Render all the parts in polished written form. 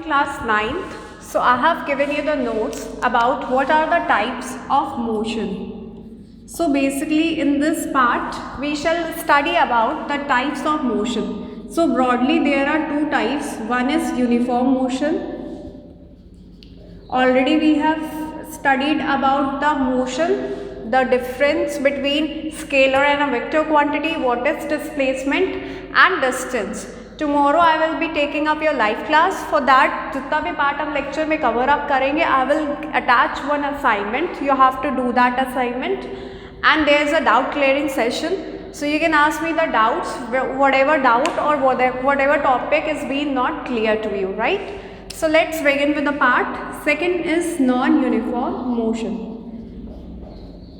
class 9th. So I have given you the notes about what are the types of motion. So basically in this part we shall study about the types of motion. So broadly there are two types. One is uniform motion. Already we have studied about the motion, the difference between scalar and a vector quantity, what is displacement and distance. Tomorrow I will be taking up your live class. For that जितना भी part हम lecture में cover up करेंगे, I will attach one assignment. You have to do that assignment, and there is a doubt clearing session. So you can ask me the doubts, whatever doubt or whatever topic is being not clear to you, right? So let's begin with the part. Second is non-uniform motion.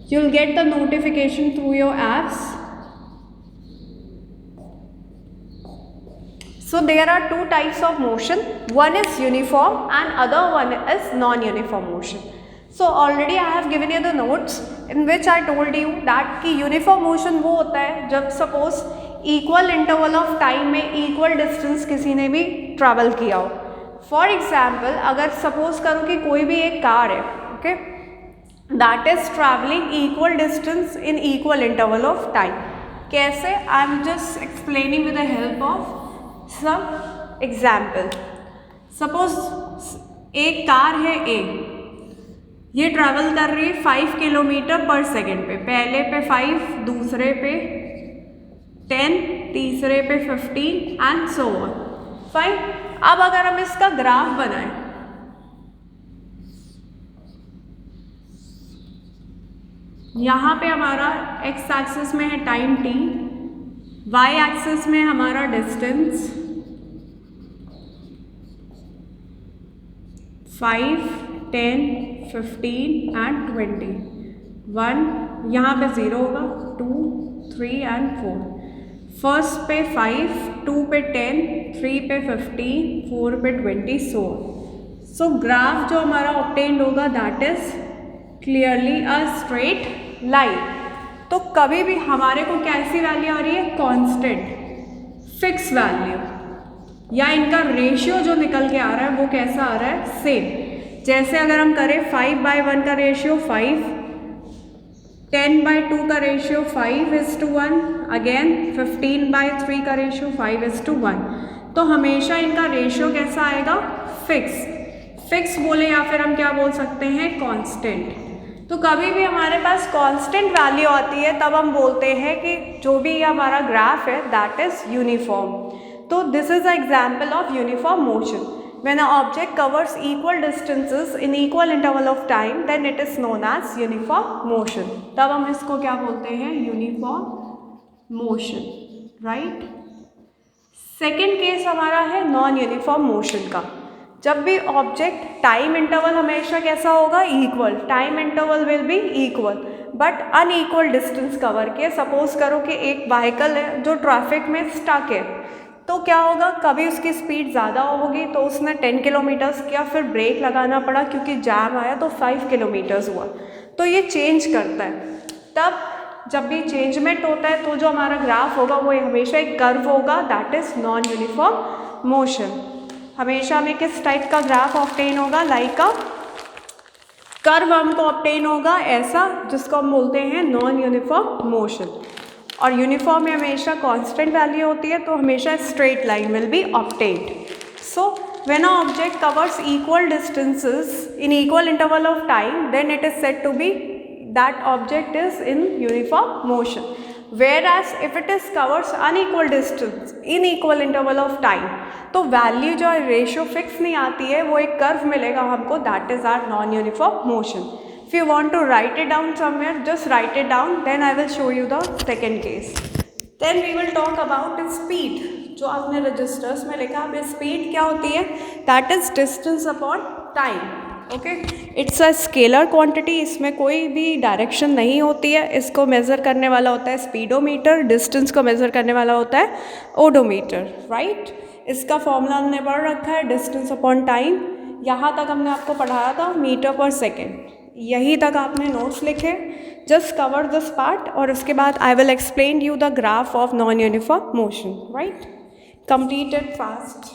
You'll get the notification through your apps. So there are two types of motion. One is uniform and other one is non-uniform motion. So already I have given you the notes in which I told you that कि uniform motion वो होता है जब suppose equal interval of time में equal distance किसी ने भी travel किया हो. फॉर एग्जाम्पल अगर सपोज करो कि कोई भी एक कार है, okay, that is travelling equal distance in equal interval of time. कैसे? I am just explaining with the help of some example. Suppose एक कार है ए, ये ट्रैवल कर रही है 5 किलोमीटर पर सेकेंड पे. पहले पे 5, दूसरे पे 10, तीसरे पे 15 एंड सो ऑन. फाइन. अब अगर हम इसका ग्राफ बनाएं, यहाँ पे हमारा x एक्सिस में है टाइम t, y एक्सिस में हमारा डिस्टेंस 5, 10, 15 एंड 20. 1 यहाँ पे 0 होगा, 2, 3 एंड 4. फर्स्ट पे 5, 2 पे 10, 3 पे 15, 4 पे 20 सो ग्राफ जो हमारा ऑब्टेन्ड होगा that is clearly a straight line. तो कभी भी हमारे को कैसी वैल्यू आ रही है? कांस्टेंट, फिक्स वैल्यू, या इनका रेशियो जो निकल के आ रहा है वो कैसा आ रहा है? सेम. जैसे अगर हम करें 5/1 का रेशियो 5, 10/2 का रेशियो 5:1, अगेन 15/3 का रेशियो 5:1. तो हमेशा इनका रेशियो कैसा आएगा? फिक्स. फिक्स बोले या फिर हम क्या बोल सकते हैं? कांस्टेंट. तो कभी भी हमारे पास कांस्टेंट वैल्यू आती है तब हम बोलते हैं कि जो भी हमारा ग्राफ है दैट इज यूनिफॉर्म. तो this is a example of uniform motion. When an object covers equal distances in equal interval of time, then it is known as uniform motion. तब हम इसको क्या बोलते हैं? uniform motion, right? Second case हमारा है non uniform motion का. जब भी ऑब्जेक्ट, टाइम इंटरवल हमेशा कैसा होगा? Equal. Time interval will be equal but unequal distance cover किए. सपोज करो कि एक व्हीकल है जो ट्रैफिक में स्टक है, तो क्या होगा? कभी उसकी स्पीड ज़्यादा होगी तो उसने 10 किलोमीटर्स किया, फिर ब्रेक लगाना पड़ा क्योंकि जैम आया तो 5 किलोमीटर्स हुआ. तो ये चेंज करता है. तब जब भी चेंजमेंट होता है तो जो हमारा ग्राफ होगा वो हमेशा एक कर्व होगा, that is non uniform motion. हमेशा हमें किस टाइप का ग्राफ ऑब्टेन होगा? लाइक अ कर्व हमको ऑब्टेन होगा ऐसा, जिसको हम बोलते हैं नॉन यूनिफॉर्म मोशन. और यूनिफॉर्म में हमेशा कांस्टेंट वैल्यू होती है, तो हमेशा straight line will be obtained. So when a object covers equal distances in equal interval of time, then it is said to be that object is in uniform motion. whereas if it is covers unequal distance in equal interval of time, तो value जो ratio fix नहीं आती है, वो एक curve मिलेगा हमको, that is are non uniform motion. If you want to write it down somewhere, just write it down, then I will show you the second case. Then we will talk about speed. जो आपने registers में लिखा, अब speed क्या होती है? That is distance upon time. Okay, it's a scalar quantity. इसमें कोई भी डायरेक्शन नहीं होती है. इसको मेज़र करने वाला होता है स्पीडोमीटर, डिस्टेंस को मेज़र करने वाला होता है ओडोमीटर, राइट? इसका फॉर्मूला हमने पढ़ रखा है, डिस्टेंस अपॉन टाइम. यहाँ तक हमने आपको पढ़ाया था मीटर पर सेकेंड. यहीं तक आपने नोट्स लिखे. जस्ट कवर दिस पार्ट और उसके बाद I will explain you the graph of non uniform motion, right? Complete it fast.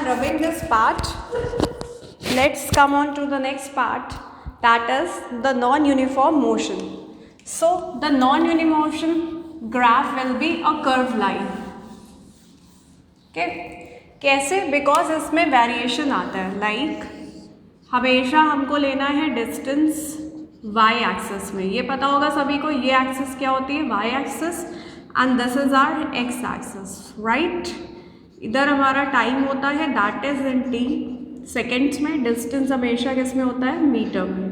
rubbing this part, let's come on to the next part, that is the non-uniform motion. So the non-uniform motion graph will be a curved line. Okay, कैसे? Because इसमें variation आता है. Like हमेशा हमको लेना है distance Y axis में. ये पता होगा सभी को, ये एक्सिस क्या होती है? Y axis, and this is our X axis, right. इधर हमारा टाइम होता है that is in T seconds में. डिस्टेंस हमेशा किस में होता है? मीटर में.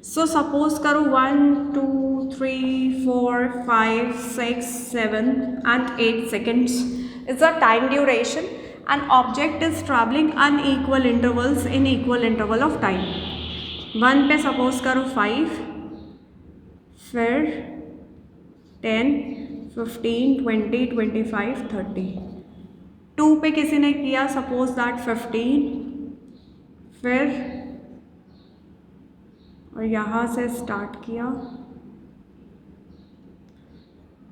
सो सपोज करो 1 2 3 4 5 6 7 and 8 seconds is a time duration. An object is traveling unequal intervals in equal interval of time. 1 पे सपोज करो 5, फिर 10 15 20 25 30. 2 पे किसी ने किया सपोज दैट 15, फिर और यहाँ से स्टार्ट किया.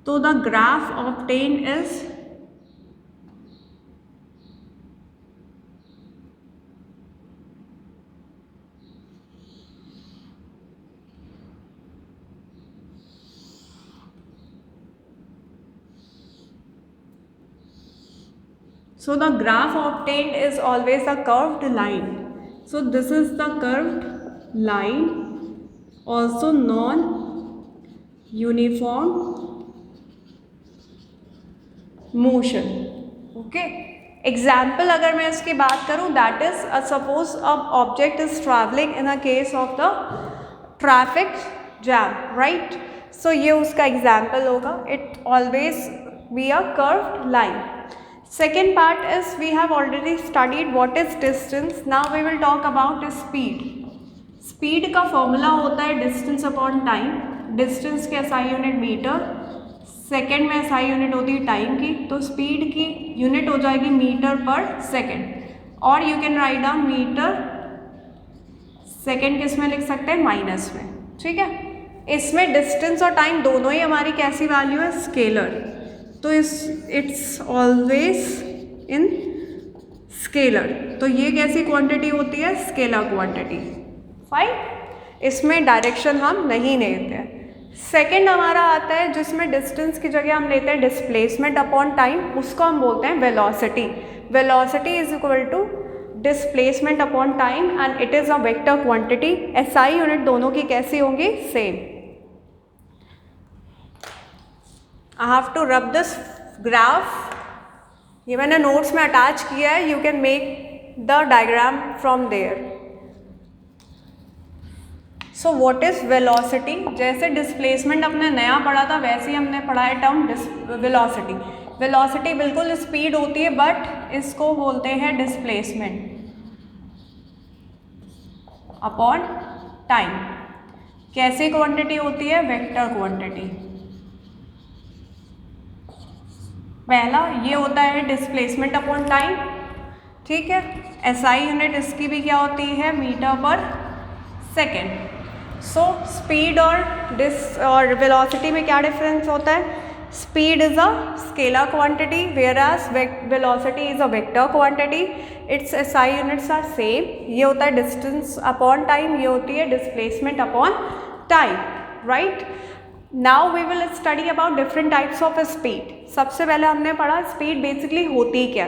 तो the graph obtain is so the graph obtained is always a curved line. So this is the curved line, also non-uniform motion. Okay, example अगर मैं इसकी बात करूँ, that is suppose a object is traveling in a case of the traffic jam, right? So ये उसका example होगा. It always be a curved line. Second part is we have already studied what is distance. Now we will talk about speed. Speed का formula होता है distance upon time. Distance के SI unit metre, second में SI unit होती है time की, तो speed की यूनिट हो जाएगी मीटर पर सेकेंड. और you can write down metre second किस में लिख सकते हैं? माइनस में. ठीक है, इसमें डिस्टेंस और टाइम दोनों ही हमारी कैसी वैल्यू है? स्केलर. तो इट्स ऑलवेज इन स्केलर. तो ये कैसी क्वांटिटी होती है? Scalar quantity. फाइन, इसमें डायरेक्शन हम नहीं लेते हैं. सेकेंड हमारा आता है जिसमें डिस्टेंस की जगह हम लेते हैं डिस्प्लेसमेंट अपॉन टाइम, उसको हम बोलते हैं velocity. Velocity is equal to displacement upon time and it is a vector quantity. SI unit दोनों की कैसी होंगी? Same. I have to rub this graph. ये मैंने नोट्स में अटैच किया है. You can make the diagram from there. So what is velocity? जैसे displacement अपने नया पढ़ा था वैसे ही हमने पढ़ा है टर्म velocity. Velocity बिल्कुल स्पीड होती है बट इसको बोलते हैं displacement अपॉन टाइम. कैसी क्वांटिटी होती है? Vector quantity. पहला ये होता है डिस्प्लेसमेंट अपॉन टाइम. ठीक है, SI यूनिट इसकी भी क्या होती है? Metre per second. So speed और वेलोसिटी में क्या डिफरेंस होता है? Speed is a scalar quantity whereas velocity is a vector quantity. Its SI units are same. ये होता है डिस्टेंस अपॉन टाइम, ये होती है displacement upon time, right. Now we will study about different types of speed. सबसे पहले हमने पढ़ा स्पीड बेसिकली होती क्या.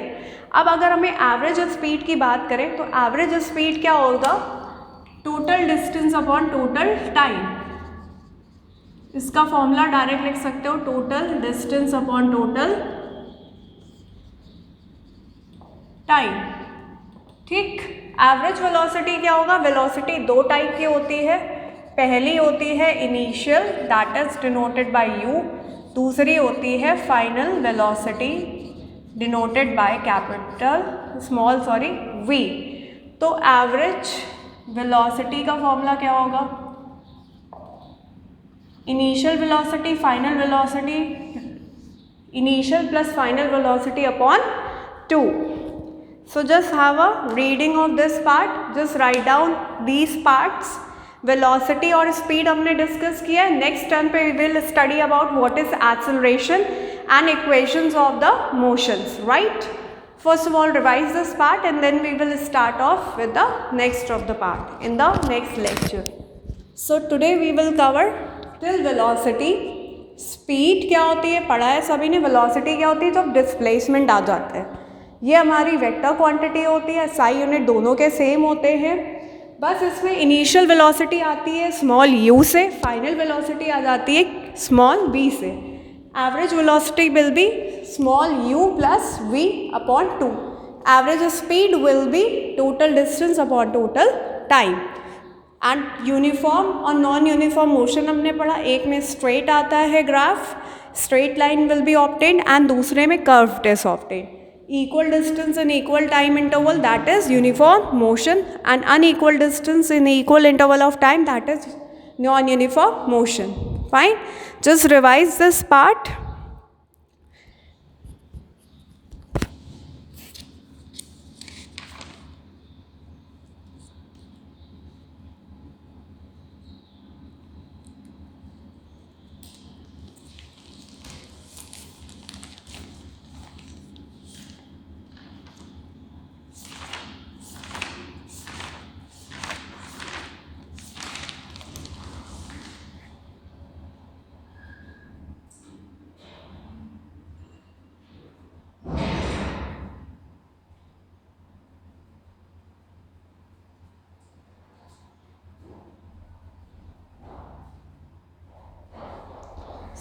अब अगर हमें एवरेज स्पीड की बात करें तो एवरेज स्पीड क्या होगा? Total distance upon total time. इसका फॉर्मूला डायरेक्ट लिख सकते हो, total distance upon total time. ठीक, एवरेज वेलोसिटी क्या होगा? वेलोसिटी दो टाइप की होती है. पहली होती है initial that is denoted by u. दूसरी होती है final velocity denoted by v. तो एवरेज वेलोसिटी का फॉर्मूला क्या होगा? Initial velocity final velocity, initial plus final velocity upon 2. So just have a reading of this part. Just write down these parts. Velocity और speed हमने discuss किया है. Next turn पे we will study about what is acceleration and equations of the motions, right. First of all, revise this part and then we will start off with the next of the part in the next lecture. So today we will cover till velocity. Speed क्या होती है पढ़ा है सभी ने. Velocity क्या होती है जब डिस्प्लेसमेंट आ जाता है. ये हमारी वेक्टर क्वांटिटी होती है. SI यूनिट दोनों के सेम होते हैं. बस इसमें इनिशियल वेलोसिटी आती है स्मॉल u से, फाइनल वेलोसिटी आ जाती है स्मॉल b से. Average velocity will be small u plus v upon 2. Average speed will be total distance upon total time. And uniform और नॉन यूनिफॉर्म मोशन हमने पढ़ा. एक में स्ट्रेट आता है graph, straight line will be obtained, and दूसरे में curved is obtained. Equal distance in equal time interval, that is uniform motion, and unequal distance in equal interval of time, that is non-uniform motion. Fine, just revise this part.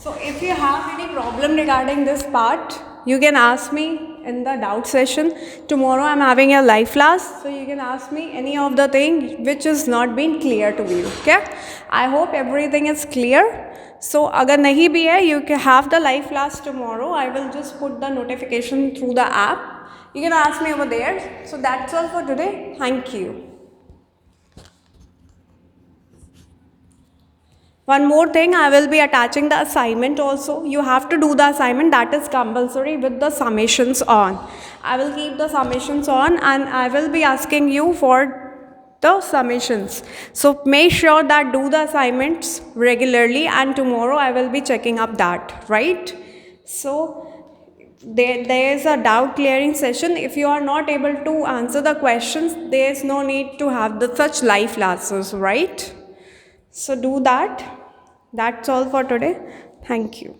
So if you have any problem regarding this part, you can ask me in the doubt session. Tomorrow I am having a live class, so you can ask me any of the thing which is not been clear to you. Okay, I hope everything is clear. So अगर नहीं भी है, you can have the live class tomorrow. I will just put the notification through the app. You can ask me over there. So that's all for today. Thank you. One more thing, I will be attaching the assignment also. You have to do the assignment, that is compulsory, with the summations on. I will keep the summations on and I will be asking you for the summations. So make sure that do the assignments regularly, and tomorrow I will be checking up that, right? So there is a doubt clearing session. If you are not able to answer the questions, there is no need to have such live classes, right? So do that. That's all for today. Thank you.